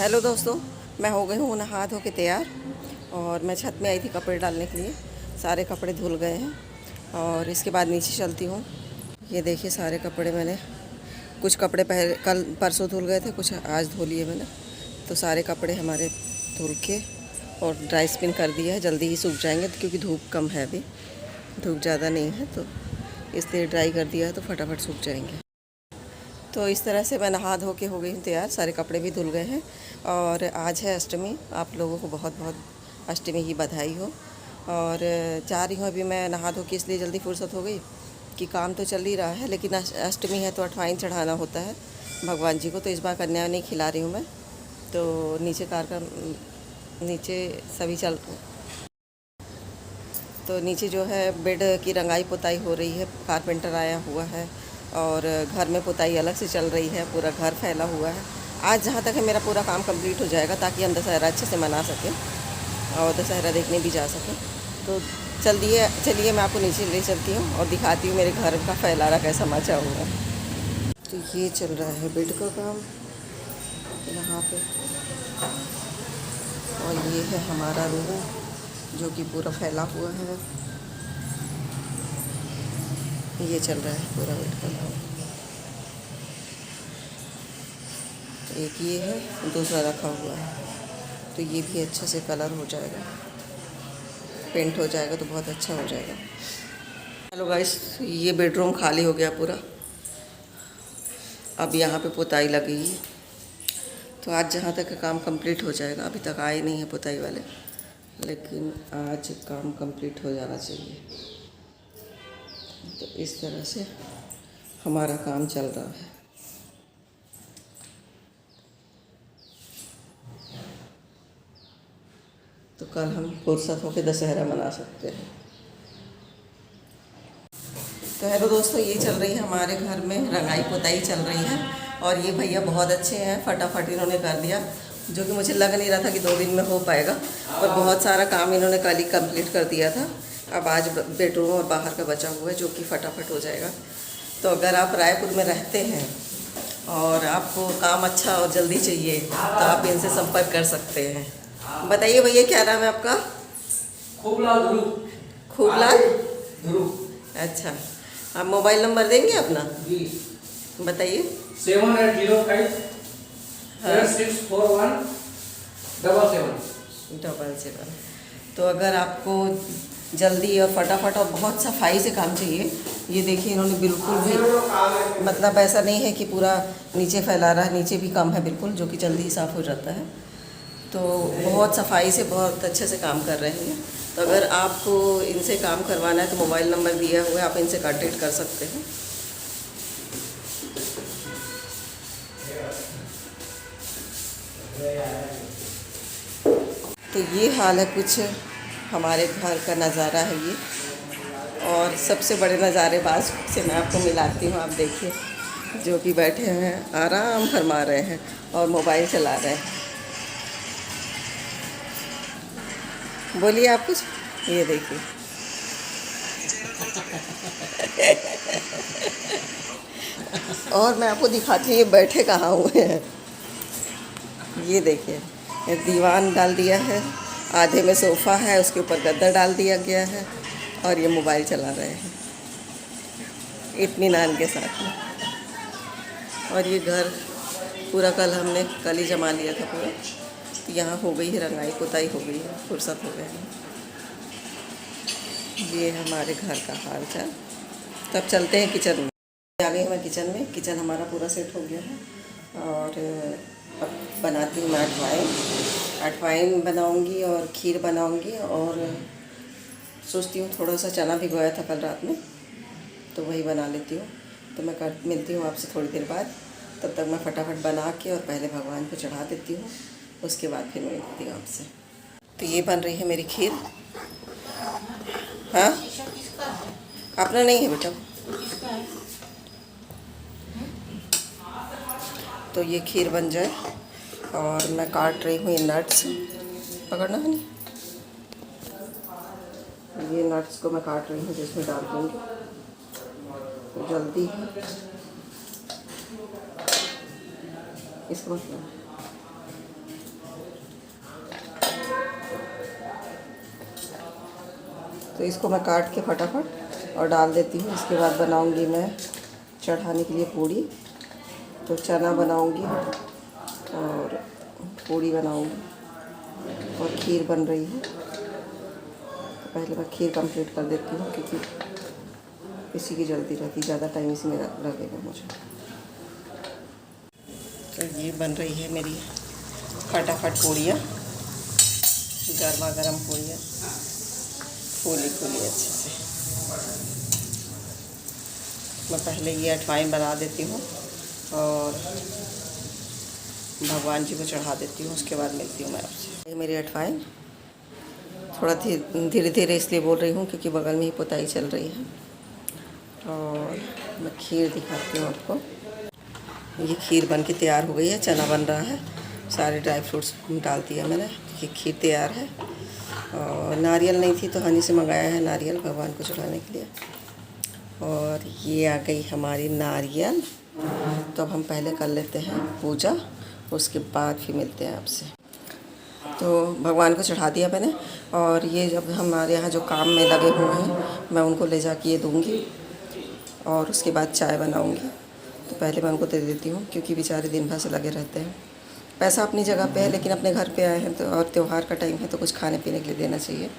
Hello दोस्तों, मैं हो गई हूँ नहा धो के तैयार और मैं छत में आई थी कपड़े डालने के लिए। सारे कपड़े धुल गए हैं और इसके बाद नीचे चलती हूँ। ये देखिए सारे कपड़े मैंने, कुछ कपड़े कल परसों धुल गए थे, कुछ आज धो लिए मैंने। तो सारे कपड़े हमारे धुल के और ड्राई स्पिन कर दिया है। जल्दी ही सूख जाएंगे क्योंकि धूप कम है, अभी धूप ज़्यादा नहीं है, तो इसलिए ड्राई कर दिया है तो फटाफट सूख जाएंगे। तो इस तरह से मैं नहा धो के हो गई हूँ तैयार, सारे कपड़े भी धुल गए हैं। और आज है अष्टमी, आप लोगों को बहुत बहुत अष्टमी की बधाई हो। और जा रही हूँ अभी मैं नहा धो के, इसलिए जल्दी फुर्सत हो गई कि काम तो चल ही रहा है, लेकिन अष्टमी है तो अठवाइन चढ़ाना होता है भगवान जी को। तो इस बार कन्या नहीं खिला रही हूँ मैं। तो नीचे नीचे सभी तो नीचे जो है बेड की रंगाई पुताई हो रही है, कारपेंटर आया हुआ है और घर में पुताई अलग से चल रही है, पूरा घर फैला हुआ है। आज जहाँ तक है मेरा पूरा काम कंप्लीट हो जाएगा ताकि हम दशहरा अच्छे से मना सकें और दशहरा देखने भी जा सकें। तो चलिए मैं आपको नीचे ले चलती हूँ और दिखाती हूँ मेरे घर का फैलाना कैसा मचा हुआ है। तो ये चल रहा है बेड का काम यहाँ पे, और ये है हमारा रूम जो कि पूरा फैला हुआ है। ये चल रहा है पूरा बेड का काम। एक ये है, दूसरा रखा हुआ है। तो ये भी अच्छे से कलर हो जाएगा, पेंट हो जाएगा तो बहुत अच्छा हो जाएगा। हेलो गाइस, ये बेडरूम खाली हो गया पूरा। अब यहाँ पे पुताई लगी है, तो आज जहाँ तक काम कंप्लीट हो जाएगा। अभी तक आए नहीं है पुताई वाले, लेकिन आज काम कंप्लीट हो जाना चाहिए। तो इस तरह से हमारा काम चल रहा है। तो कल हम फुर्सत होकर दशहरा मना सकते हैं। तो हेलो दोस्तों, ये चल रही है हमारे घर में रंगाई पुताई चल रही है। और ये भैया बहुत अच्छे हैं, फटाफट इन्होंने कर दिया, जो कि मुझे लग नहीं रहा था कि 2 दिन में हो पाएगा। और बहुत सारा काम इन्होंने कल ही कंप्लीट कर दिया था। अब आज बेडरूम और बाहर का बचा हुआ है जो कि फटाफट हो जाएगा। तो अगर आप रायपुर में रहते हैं और आपको काम अच्छा और जल्दी चाहिए तो आप इनसे संपर्क कर सकते हैं। बताइए भैया, क्या नाम है आपका? खूबलाल ध्रुव। खूबलाल ध्रुव। अच्छा, आप मोबाइल नंबर देंगे अपना? जी बताइए। 7805 641 777। तो अगर आपको जल्दी और फटाफट और बहुत सफाई से काम चाहिए, ये देखिए इन्होंने बिल्कुल भी, मतलब ऐसा नहीं है कि पूरा नीचे फैला रहा है, नीचे भी कम है बिल्कुल, जो कि जल्दी ही साफ़ हो जाता है। तो बहुत सफाई से बहुत अच्छे से काम कर रहे हैं। तो अगर आपको इनसे काम करवाना है तो मोबाइल नंबर दिया हुआ है, आप इनसे कांटेक्ट कर सकते हैं। तो ये हाल है कुछ हमारे घर का नज़ारा है ये। और सबसे बड़े नज़ारेबाज से मैं आपको मिलाती हूँ। आप देखिए, जो कि बैठे हैं आराम फरमा रहे हैं और मोबाइल चला रहे हैं। बोलिए आप कुछ। ये देखिए और मैं आपको दिखाती हूँ ये बैठे कहाँ हुए हैं। ये देखिए, ये दीवान डाल दिया है, आधे में सोफ़ा है, उसके ऊपर गद्दा डाल दिया गया है और ये मोबाइल चला रहे हैं इत्मीनान के साथ में। और ये घर पूरा कल ही जमा लिया था पूरा। तो यहाँ हो गई है रंगाई पुताई, हो गई है, फुर्सत हो गई है। ये हमारे घर का हाल चाल। तब चलते हैं किचन में। आ गई मैं किचन में। किचन हमारा पूरा सेट हो गया है और अब बनाती हूँ मैं अठवाइन बनाऊँगी और खीर बनाऊँगी। और सोचती हूँ थोड़ा सा चना भिगोया था कल रात में, तो वही बना लेती हूँ। तो मैं मिलती हूँ आपसे थोड़ी देर बाद। तब तक मैं फटाफट बना के और पहले भगवान को चढ़ा देती हूँ, उसके बाद फिर मैं मिलती हूँ आपसे। तो ये बन रही है मेरी खीर। हाँ, अपना नहीं है बेटा। तो ये खीर बन जाए और मैं काट रही हूँ ये नट्स। पकड़ना है नहीं, ये नट्स को मैं काट रही हूँ जिसमें डाल दूँगी। तो जल्दी इसको तो इसको मैं काट के फटाफट और डाल देती हूँ। इसके बाद बनाऊँगी मैं चढ़ाने के लिए पूड़ी। तो चना बनाऊँगी और पूड़ी बनाऊँगी और खीर बन रही है। तो पहले मैं खीर कंप्लीट कर देती हूँ क्योंकि इसी की जल्दी रहती, ज़्यादा टाइम इसी में लगेगा मुझे। तो ये बन रही है मेरी फटाफट पूड़ियाँ, गर्मा गर्म पूड़ियाँ, फूली फूली अच्छे से। मैं पहले ये अजवाइन बना देती हूँ और भगवान जी को चढ़ा देती हूँ, उसके बाद मिलती हूँ मैं आपसे। ये मेरी अजवाइन थोड़ा धीरे धीरे इसलिए बोल रही हूँ क्योंकि बगल में ही पुताई चल रही है। और मैं खीर दिखाती हूँ आपको। ये खीर बन के तैयार हो गई है, चना बन रहा है, सारे ड्राई फ्रूट्स डाल दिया मैंने। ये खीर तैयार है और नारियल नहीं थी तो हनी से मंगाया है नारियल भगवान को चढ़ाने के लिए। और ये आ गई हमारी नारियल। तो अब हम पहले कर लेते हैं पूजा, उसके बाद फिर मिलते हैं आपसे। तो भगवान को चढ़ा दिया मैंने और ये जब हमारे यहाँ जो काम में लगे हुए हैं मैं उनको ले जाके ये दूँगी और उसके बाद चाय बनाऊँगी। तो पहले मैं उनको दे देती हूँ क्योंकि बेचारे दिन भर से लगे रहते हैं। पैसा अपनी जगह पे है लेकिन अपने घर पे आए हैं तो और त्यौहार का टाइम है तो कुछ खाने पीने के लिए देना चाहिए।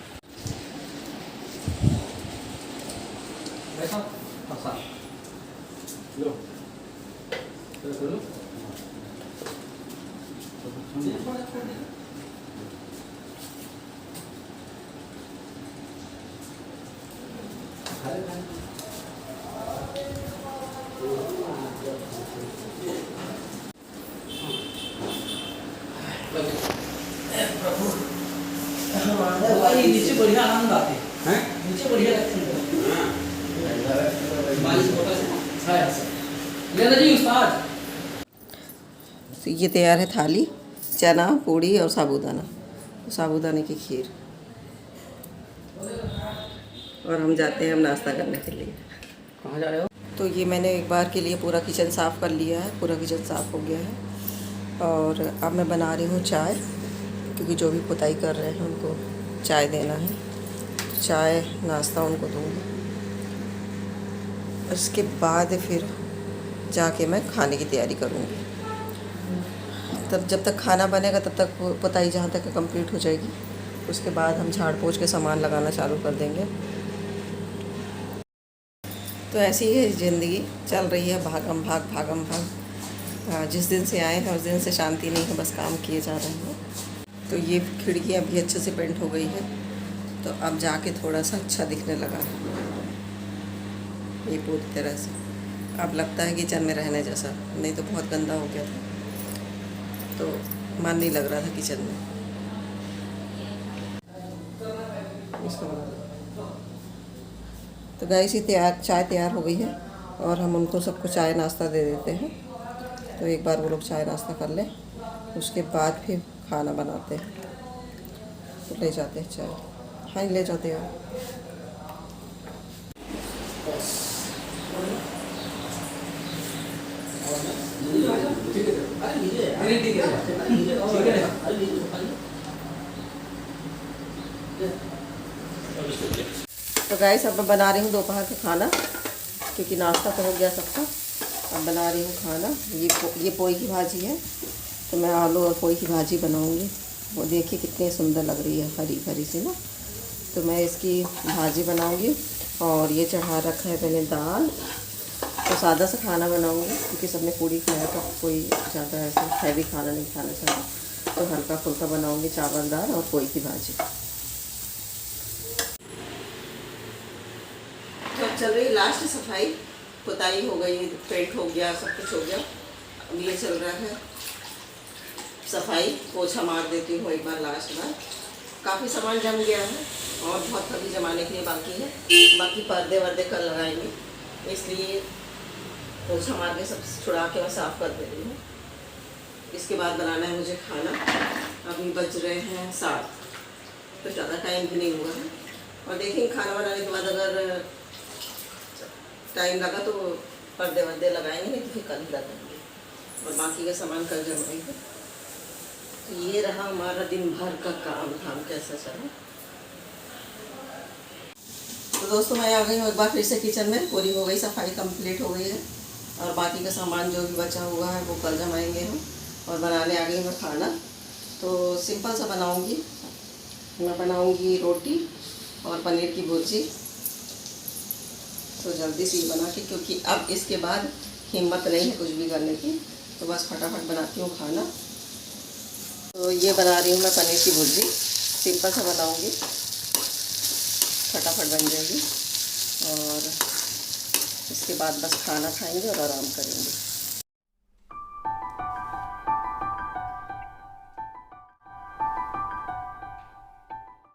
नीचे बढ़िया आनंद आते हैं, नीचे बढ़िया लगते हैं। जी उस्ताद। तो ये तैयार है थाली, चना, पूड़ी और साबूदाना, साबूदाने की खीर। और हम जाते हैं हम नाश्ता करने के लिए। कहाँ जा रहे हो? तो ये मैंने एक बार के लिए पूरा किचन साफ़ कर लिया है, पूरा किचन साफ़ हो गया है। और अब मैं बना रही हूँ चाय क्योंकि जो भी पुताई कर रहे हैं उनको चाय देना है। चाय नाश्ता उनको दूँगी, उसके बाद फिर जाके मैं खाने की तैयारी करूँगी। तब जब तक खाना बनेगा तब तक पुताई जहाँ तक कंप्लीट हो जाएगी, उसके बाद हम झाड़ पोंछ के सामान लगाना चालू कर देंगे। तो ऐसी ही ज़िंदगी चल रही है, भागम भाग। जिस दिन से आए हैं उस दिन से शांति नहीं है, बस काम किए जा रहे हैं। तो ये खिड़कियाँ भी अच्छे से पेंट हो गई है तो अब जाके थोड़ा सा अच्छा दिखने लगा है ये पूरी तरह से। अब लगता है किचन में रहने जैसा, नहीं तो बहुत गंदा हो गया था तो मन नहीं लग रहा था किचन में। इसको बना दो। तो गाइस ये चाय तैयार हो गई है और हम उनको सबको चाय नाश्ता दे देते हैं। तो एक बार वो लोग चाय नाश्ता कर लें, उसके बाद फिर खाना बनाते हैं। तो ले जाते हैं चाय। हाँ ले जाते हैं। तो गाइस अब मैं बना रही हूँ दोपहर का खाना क्योंकि नाश्ता तो हो गया सबका। अब बना रही हूँ खाना। ये पोई की भाजी है तो मैं आलू और पोई की भाजी बनाऊँगी। वो देखिए कितनी सुंदर लग रही है, हरी हरी सी ना। तो मैं इसकी भाजी बनाऊँगी और ये चढ़ा रखा है मैंने दाल। तो सादा सा खाना बनाऊँगी क्योंकि सबने पूड़ी खाया तो कोई ज़्यादा ऐसे हैवी खाना नहीं खाना चाहिए। तो हल्का फुल्का बनाऊँगी, चावल दाल और पोई की भाजी। तो चल रही लास्ट सफाई, पुताई हो गई, पेंट हो गया, सब कुछ हो गया। अब ये चल रहा है सफाई, पोछा मार देती हूँ एक बार लास्ट बार। काफ़ी सामान जम गया है और बहुत अभी जमाने के लिए बाकी है। बाकी पर्दे वर्दे कल लगाएंगे, इसलिए पोछा मार के सब छुड़ा के मैं साफ़ कर दे रही हूँ। इसके बाद बनाना है मुझे खाना। अभी बज रहे हैं 7, तो ज़्यादा टाइम भी नहीं हुआ है। और देखेंगे खाना बनाने के बाद अगर टाइम लगा तो पर्दे वर्दे लगाएंगे, नहीं तो फिर कल ही लगाएंगे और बाकी का सामान कल जमाएंगे। तो ये रहा हमारा दिन भर का काम धाम कैसा चला। तो दोस्तों मैं आ गई हूँ एक बार फिर से किचन में। पूरी हो गई, सफाई कंप्लीट हो गई है और बाकी का सामान जो भी बचा हुआ है वो कल जमाएंगे हम। और बनाने आ गई हूँ मैं खाना। तो सिंपल सा बनाऊँगी मैं, बनाऊँगी रोटी और पनीर की भुर्जी। तो जल्दी से ये बना के, क्योंकि अब इसके बाद हिम्मत नहीं है कुछ भी करने की, तो बस फटाफट बनाती हूँ खाना। तो ये बना रही हूँ मैं पनीर की भुर्जी, सिंपल सा बनाऊँगी, फटाफट बन जाएगी और इसके बाद बस खाना खाएंगे और आराम करेंगे।